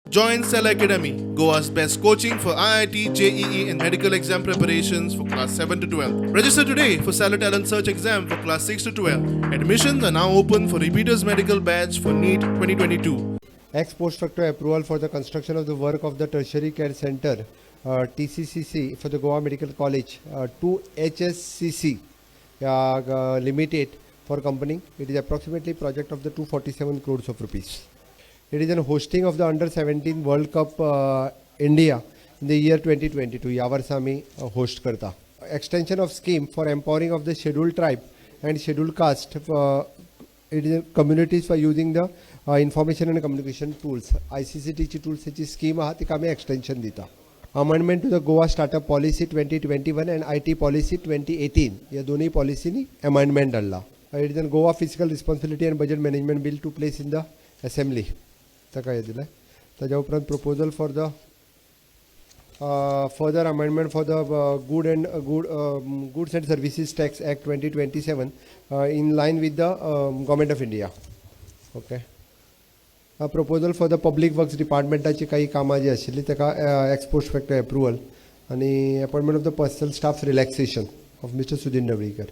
Join Cell Academy, Goa's best coaching for IIT, JEE and medical exam preparations for class 7 to 12. Register today for Cell Talent Search exam for class 6 to 12. Admissions are now open for repeaters medical batch for NEET 2022. Ex post facto approval for the construction of the work of the Tertiary Care Centre, TCCC, for the Goa Medical College to HSCC Limited for company. It is approximately project of the 247 crores of rupees. It is an hosting of the Under-17 World Cup India in the year 2022. यावर्षी आम्ही host करता. Extension of scheme for empowering of the scheduled tribe and scheduled caste. It is communities for using the information and communication tools. ICCT ची tools ची scheme आहे ती आम्ही extension दिता. Amendment to the Goa Start-Up Policy 2021 and IT Policy 2018. या दोन्ही policy नी amendment डालला. It is a Goa Fiscal Responsibility and Budget Management Bill to place in the Assembly. काय दिलं त्याच्या उपरांत proposal for the further amendment for the Goods and Services Tax Act 2027 in line with the Government of India. Okay. Proposal for the Public Works Departmentaची काही कामं जी आशिल्ली ताका ex post facto approval आणि appointment of the personal staff relaxation of Mr. Sudhin Navlikar.